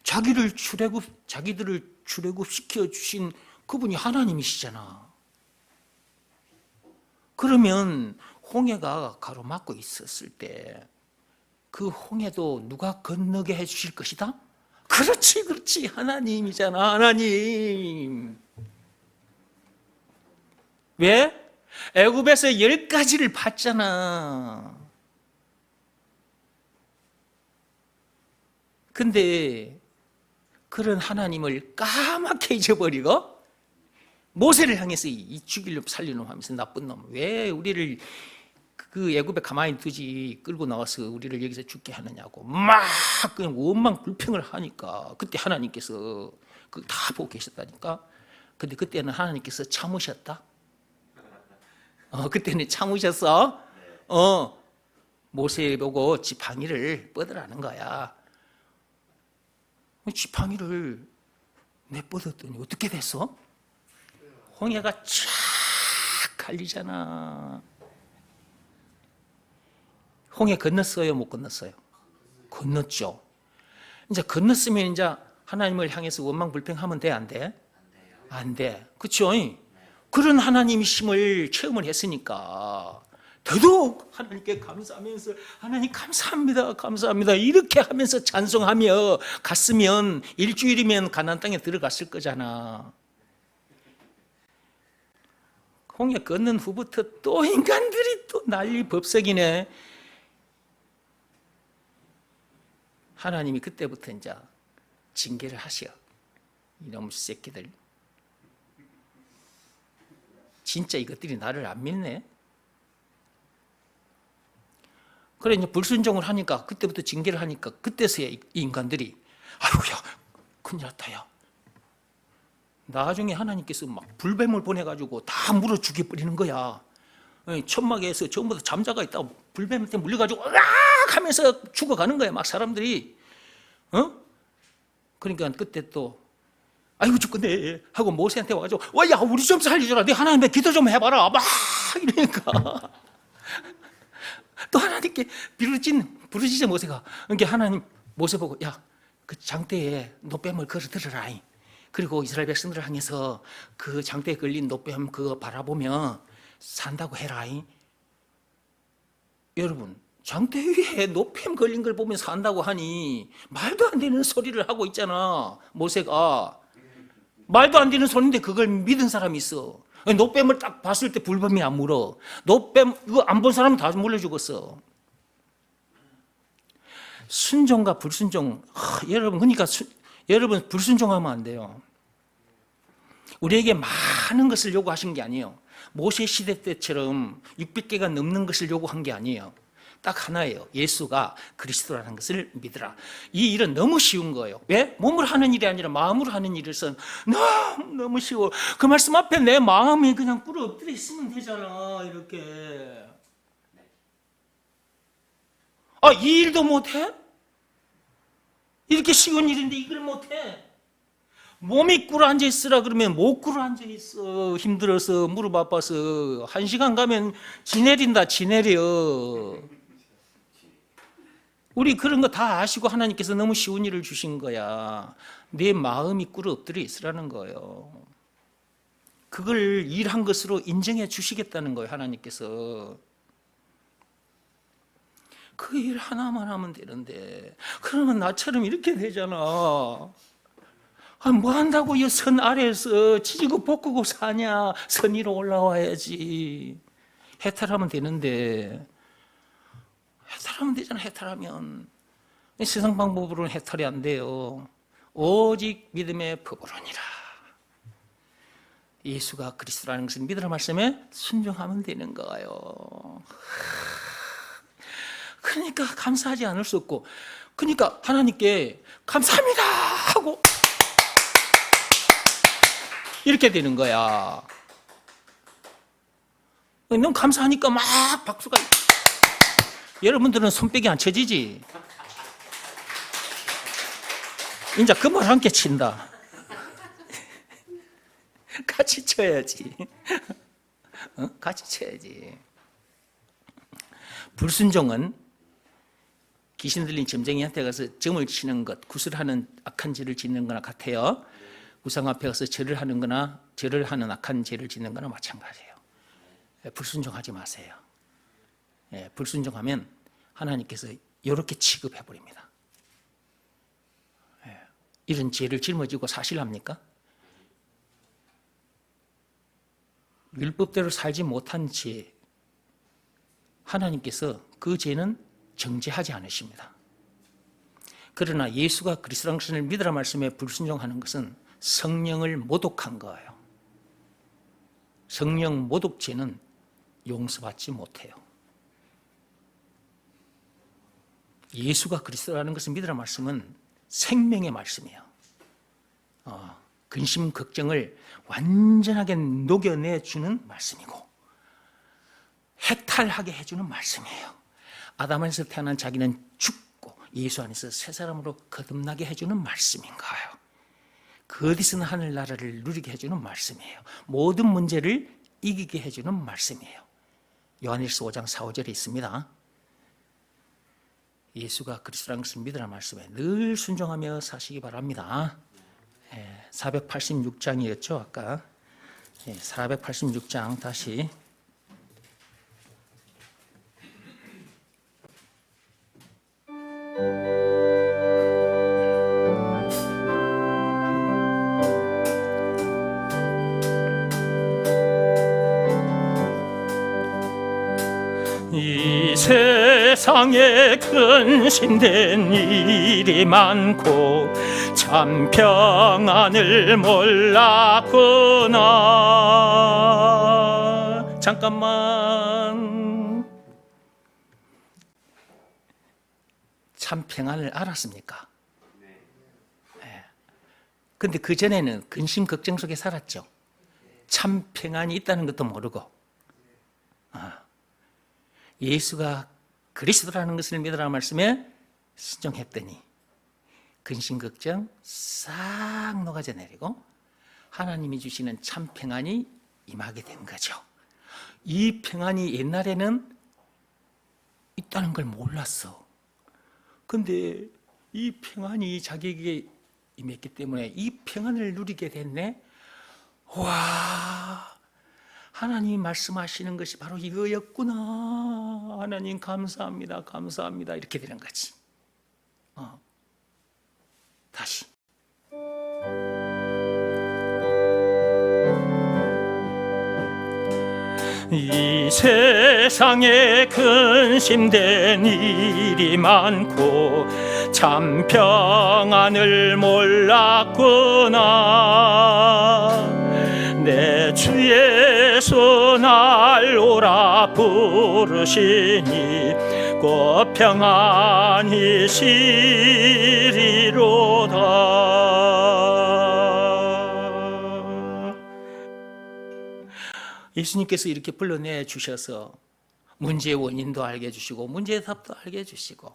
자기들을 출애굽시켜 주신 그분이 하나님이시잖아. 그러면 홍해가 가로막고 있었을 때 그 홍해도 누가 건너게 해 주실 것이다? 그렇지 하나님이잖아. 하나님. 왜? 애굽에서 10가지를 봤잖아. 근데 그런 하나님을 까맣게 잊어버리고 모세를 향해서 이 죽이려고 살리려고 하면서 나쁜 놈, 왜 우리를 그 애굽에 가만히 두지 끌고 나와서 우리를 여기서 죽게 하느냐고 막 그냥 원망 불평을 하니까 그때 하나님께서 그걸 다 보고 계셨다니까. 근데 그때는 하나님께서 참으셨다. 그때는 참으셨어. 모세 보고 지팡이를 뻗으라는 거야. 지팡이를 내뻗었더니 어떻게 됐어? 홍해가 쫙 갈리잖아. 홍해 건넜어요? 못 건넜어요? 건넜죠. 이제 건넜으면 이제 하나님을 향해서 원망 불평하면 돼? 안 돼? 안 돼. 그렇죠? 그런 하나님이심을 체험을 했으니까 더더욱 하나님께 감사하면서 하나님 감사합니다 이렇게 하면서 찬송하며 갔으면 일주일이면 가나안 땅에 들어갔을 거잖아. 홍해 건넌 후부터 또 인간들이 또 난리 법석이네. 하나님이 그때부터 이제 징계를 하셔. 이놈 새끼들, 진짜 이것들이 나를 안 믿네. 그래 이제 불순종을 하니까 그때부터 징계를 하니까 그때서야 이 인간들이 아이고야 큰일 났다 야. 나중에 하나님께서 막 불뱀을 보내가지고 다 물어 죽여버리는 거야. 천막에서 전부 다 잠자가 있다가 불뱀한테 물려가지고 으악 하면서 죽어가는 거야 막 사람들이. 그러니까 그때 또 아이고 죽겠네 하고 모세한테 와가지고 와야 우리 좀 살려줘라, 네 하나님께 기도 좀 해봐라 막 이러니까 또 하나님께 부르짖어 모세가. 그러니까 하나님 모세 보고 야 그 장대에 노뱀을 걸어들어라. 그리고 이스라엘 백성들을 향해서 그 장대에 걸린 노뱀 그거 바라보며 산다고 해라. 여러분 장대 위에 노뱀 걸린 걸 보면 산다고 하니 말도 안 되는 소리를 하고 있잖아. 모세가 말도 안 되는 소리인데 그걸 믿은 사람이 있어. 노뱀을 딱 봤을 때 불뱀이 안 물어. 노뱀 이거 안 본 사람은 다 물려 죽었어. 순종과 불순종. 여러분 그러니까 여러분 불순종하면 안 돼요. 우리에게 많은 것을 요구하신 게 아니에요. 모세 시대 때처럼 600개가 넘는 것을 요구한 게 아니에요. 딱 하나예요. 예수가 그리스도라는 것을 믿으라. 이 일은 너무 쉬운 거예요. 왜? 몸으로 하는 일이 아니라 마음으로 하는 일에서 너무 쉬워. 그 말씀 앞에 내 마음이 그냥 꿇어 엎드려 있으면 되잖아. 이렇게. 이 일도 못해? 이렇게 쉬운 일인데 이걸 못해. 몸이 꿇어 앉아있으라 그러면 못 꿇어 앉아있어. 힘들어서 무릎 아파서 1시간 가면 지내린다. 지내려. 우리 그런 거 다 아시고 하나님께서 너무 쉬운 일을 주신 거야. 내 마음이 꿇어 엎드려 있으라는 거예요. 그걸 일한 것으로 인정해 주시겠다는 거예요. 하나님께서. 그 일 하나만 하면 되는데 그러면 나처럼 이렇게 되잖아. 뭐 한다고 이 선 아래에서 지지고 볶고 사냐. 선 위로 올라와야지. 해탈하면 되는데. 해탈하면 되잖아. 해탈하면. 세상 방법으로는 해탈이 안 돼요. 오직 믿음의 법으로니라. 예수가 그리스도라는 것을 믿으라 말씀에 순종하면 되는 거예요. 그러니까 감사하지 않을 수 없고, 그러니까 하나님께 감사합니다 하고 이렇게 되는 거야. 너무 감사하니까 막 박수가. 여러분들은 손뼉이 안 쳐지지? 이제 그 말 함께 친다. 같이 쳐야지. 같이 쳐야지. 불순종은 귀신 들린 점쟁이한테 가서 점을 치는 것, 구슬하는 악한 죄를 짓는 거나 같아요. 우상 앞에 가서 절을 하는 거나 절을 하는 악한 죄를 짓는 거나 마찬가지예요. 불순종하지 마세요. 불순종하면 하나님께서 이렇게 취급해 버립니다. 이런 죄를 짊어지고 사실합니까? 율법대로 살지 못한 죄, 하나님께서 그 죄는 정죄하지 않으십니다. 그러나 예수가 그리스도라는 것을 믿으라 말씀에 불순종하는 것은 성령을 모독한 거예요. 성령 모독죄는 용서받지 못해요. 예수가 그리스도라는 것을 믿으라 말씀은 생명의 말씀이에요. 근심 걱정을 완전하게 녹여내주는 말씀이고 해탈하게 해주는 말씀이에요. 아담 안에서 태어난 자기는 죽고 예수 안에서 새 사람으로 거듭나게 해주는 말씀인 거예요. 그 어디서나 하늘나라를 누리게 해주는 말씀이에요. 모든 문제를 이기게 해주는 말씀이에요. 요한일서 5장 4, 5절에 있습니다. 예수가 그리스도라는 것을 믿으라 말씀에 늘 순종하며 사시기 바랍니다. 486장이었죠 아까. 486장 다시. 이 세상에 근심된 일이 많고 참 평안을 몰랐구나. 잠깐만. 참 평안을 알았습니까? 근데 그 전에는 근심 걱정 속에 살았죠. 참 평안이 있다는 것도 모르고. 예수가 그리스도라는 것을 믿으라는 말씀에 순종했더니 근심 걱정 싹 녹아져 내리고 하나님이 주시는 참 평안이 임하게 된 거죠. 이 평안이 옛날에는 있다는 걸 몰랐어. 근데 이 평안이 자기에게 임했기 때문에 이 평안을 누리게 됐네. 와, 하나님이 말씀하시는 것이 바로 이거였구나. 하나님 감사합니다. 감사합니다. 이렇게 되는 거지. 다시. 이 세상에 근심된 일이 많고 참 평안을 몰랐구나. 내 주 예수 날 오라 부르시니 곧 평안히 시리로다. 예수님께서 이렇게 불러내 주셔서 문제의 원인도 알게 해주시고 문제의 답도 알게 해주시고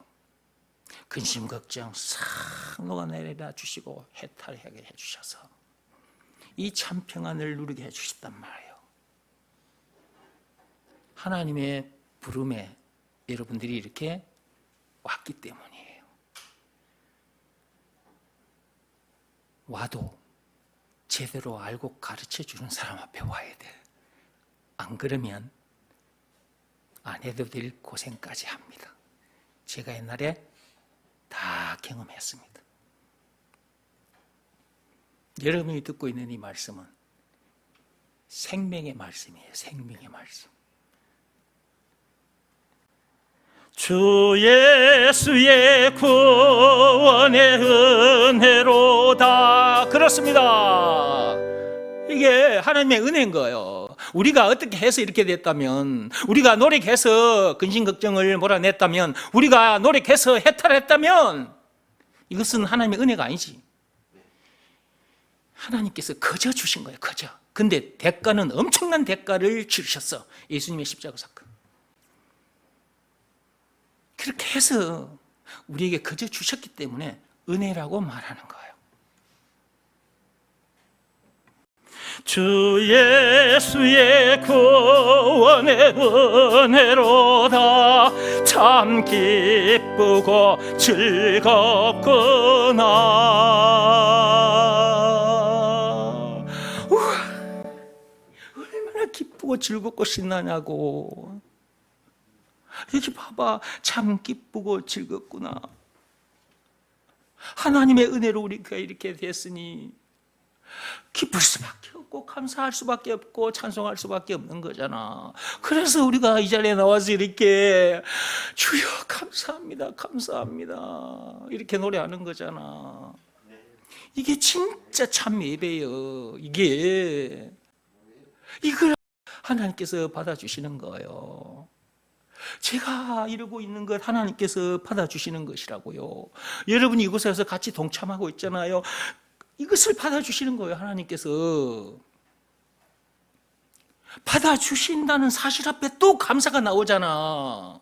근심 걱정 싹 녹아내려 주시고 해탈하게 해주셔서 이 참 평안을 누리게 해주셨단 말이에요. 하나님의 부름에 여러분들이 이렇게 왔기 때문이에요. 와도 제대로 알고 가르쳐주는 사람 앞에 와야 돼. 안 그러면 안 해도 될 고생까지 합니다. 제가 옛날에 다 경험했습니다. 여러분이 듣고 있는 이 말씀은 생명의 말씀이에요. 생명의 말씀. 주 예수의 구원의 은혜로다. 그렇습니다. 이게 하나님의 은혜인 거예요. 우리가 어떻게 해서 이렇게 됐다면, 우리가 노력해서 근심 걱정을 몰아냈다면, 우리가 노력해서 해탈했다면 이것은 하나님의 은혜가 아니지. 하나님께서 거저 주신 거예요. 거저. 근데 대가는 엄청난 대가를 치르셨어. 예수님의 십자가 사건. 그렇게 해서 우리에게 거저 주셨기 때문에 은혜라고 말하는 거예요. 주 예수의 구원의 은혜로다. 참 기쁘고 즐겁구나. 우와, 얼마나 기쁘고 즐겁고 신나냐고. 이렇게 봐봐, 참 기쁘고 즐겁구나. 하나님의 은혜로 우리가 이렇게 됐으니 기쁠 수밖에 없고 감사할 수밖에 없고 찬송할 수밖에 없는 거잖아. 그래서 우리가 이 자리에 나와서 이렇게 주여 감사합니다, 감사합니다 이렇게 노래하는 거잖아. 이게 진짜 참 예배예요. 이걸 하나님께서 받아주시는 거예요. 제가 이러고 있는 것 하나님께서 받아주시는 것이라고요. 여러분이 이곳에서 같이 동참하고 있잖아요. 이것을 받아주시는 거예요. 하나님께서 받아주신다는 사실 앞에 또 감사가 나오잖아.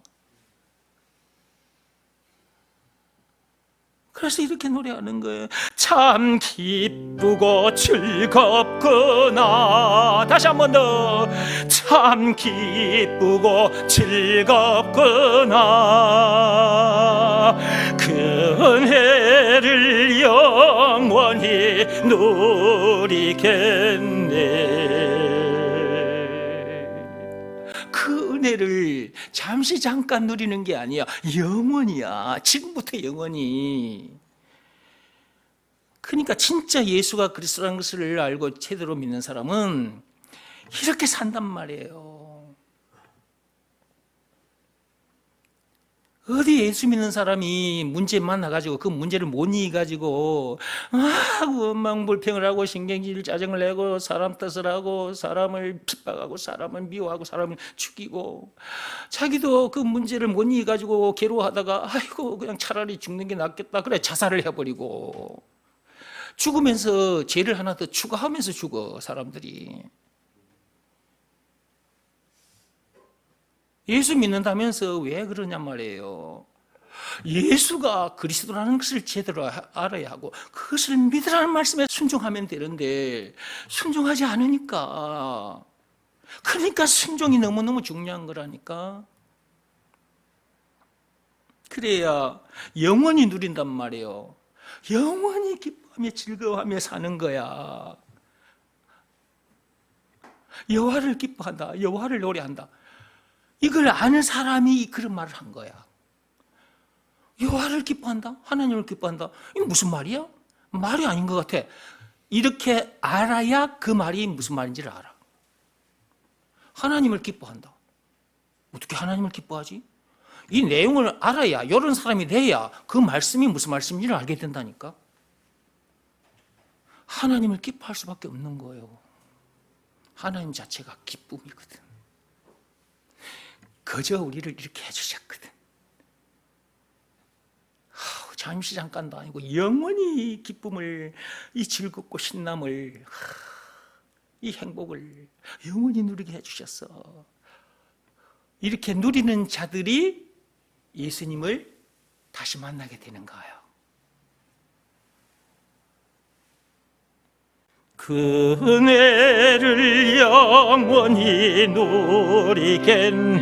그래서 이렇게 노래하는 거예요. 참 기쁘고 즐겁구나. 다시 한 번 더. 참 기쁘고 즐겁구나. 그 은혜를 영원히 누리겠네. 그 은혜를 잠시 잠깐 누리는 게 아니야. 영원이야. 지금부터 영원히. 그러니까 진짜 예수가 그리스도라는 것을 알고 제대로 믿는 사람은 이렇게 산단 말이에요. 어디 예수 믿는 사람이 문제 만나가지고 그 문제를 못 이겨가지고 원망불평을 하고 신경질 짜증을 내고 사람 탓을 하고 사람을 핍박하고 사람을 미워하고 사람을 죽이고 자기도 그 문제를 못 이겨가지고 괴로워하다가 아이고 그냥 차라리 죽는 게 낫겠다 그래 자살을 해버리고 죽으면서 죄를 하나 더 추가하면서 죽어 사람들이. 예수 믿는다면서 왜 그러냔 말이에요. 예수가 그리스도라는 것을 제대로 알아야 하고 그것을 믿으라는 말씀에 순종하면 되는데 순종하지 않으니까. 그러니까 순종이 너무너무 중요한 거라니까. 그래야 영원히 누린단 말이에요. 영원히 기뻐하며 즐거워하며 사는 거야. 여호와를 기뻐한다. 여호와를 노래한다. 이걸 아는 사람이 그런 말을 한 거야. 여호와를 기뻐한다? 하나님을 기뻐한다? 이게 무슨 말이야? 말이 아닌 것 같아. 이렇게 알아야 그 말이 무슨 말인지를 알아. 하나님을 기뻐한다. 어떻게 하나님을 기뻐하지? 이 내용을 알아야, 이런 사람이 돼야 그 말씀이 무슨 말씀인지를 알게 된다니까. 하나님을 기뻐할 수밖에 없는 거예요. 하나님 자체가 기쁨이거든. 그저 우리를 이렇게 해주셨거든. 잠시 잠깐도 아니고 영원히 이 기쁨을, 이 즐겁고 신남을, 이 행복을 영원히 누리게 해주셨어. 이렇게 누리는 자들이 예수님을 다시 만나게 되는 거예요. 그 은혜를 영원히 누리겠네.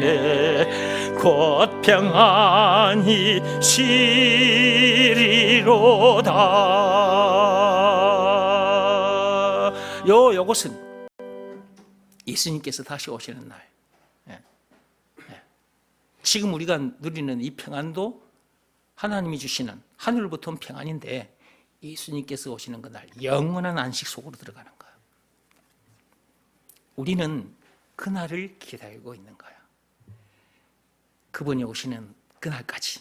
곧 평안히 쉬리로다. 요것은 예수님께서 다시 오시는 날, 지금 우리가 누리는 이 평안도 하나님이 주시는 하늘로부터 온 평안인데, 예수님께서 오시는 그날 영원한 안식 속으로 들어가는 거예요. 우리는 그날을 기다리고 있는 거예요. 그분이 오시는 그날까지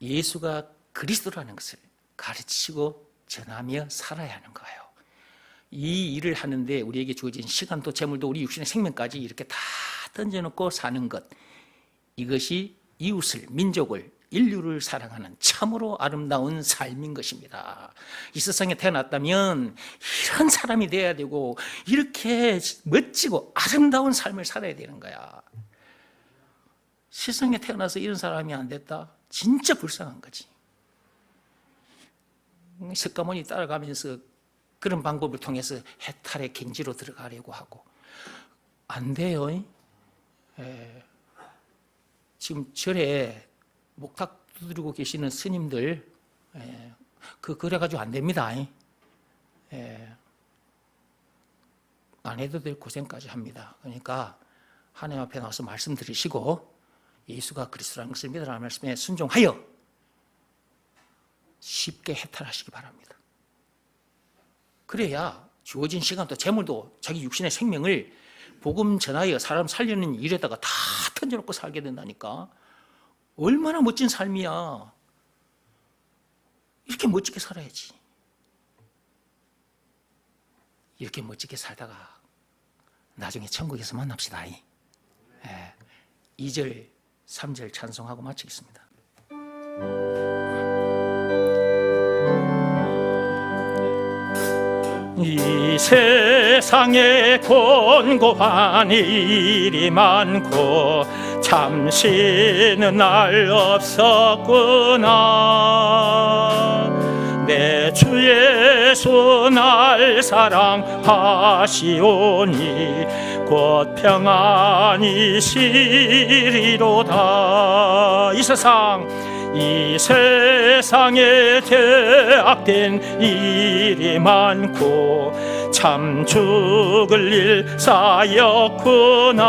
예수가 그리스도라는 것을 가르치고 전하며 살아야 하는 거예요. 이 일을 하는데 우리에게 주어진 시간도 재물도 우리 육신의 생명까지 이렇게 다 던져놓고 사는 것, 이것이 이웃을, 민족을, 인류를 사랑하는 참으로 아름다운 삶인 것입니다. 이 세상에 태어났다면 이런 사람이 되어야 되고, 이렇게 멋지고 아름다운 삶을 살아야 되는 거야. 세상에 태어나서 이런 사람이 안 됐다? 진짜 불쌍한 거지. 석가모니 따라가면서 그런 방법을 통해서 해탈의 갱지로 들어가려고 하고, 안 돼요. 지금 절에 목탁 두드리고 계시는 스님들, 그래가지고 안 됩니다. 안 해도 될 고생까지 합니다. 그러니까 하나님 앞에 나와서 말씀 들으시고 예수가 그리스도라는 것을 믿으라는 말씀에 순종하여 쉽게 해탈하시기 바랍니다. 그래야 주어진 시간도 재물도 자기 육신의 생명을 복음 전하여 사람 살리는 일에다가 다 던져놓고 살게 된다니까. 얼마나 멋진 삶이야. 이렇게 멋지게 살아야지. 이렇게 멋지게 살다가 나중에 천국에서 만납시다. 2절, 3절 찬송하고 마치겠습니다. 이 세상에 곤고한 일이 많고 참시는 날 없었구나. 내 주 예수 날 사랑하시오니 곧 평안히 쉬리로다. 이 세상에 죄악된 일이 많고 참 죽을 일 쌓였구나.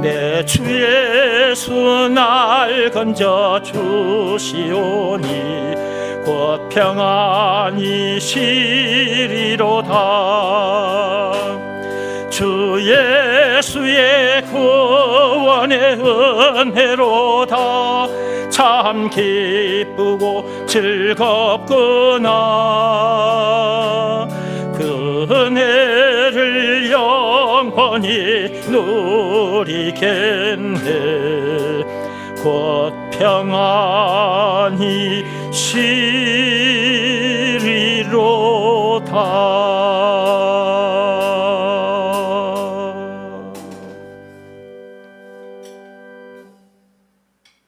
내 주 예수 날 건져 주시오니 곧 평안히 쉬리로다. 주 예수의 구원의 은혜로다. 참 기쁘고 즐겁구나. 그 은혜를 영원히 누리겠네. 곧 평안히 쉬리로다.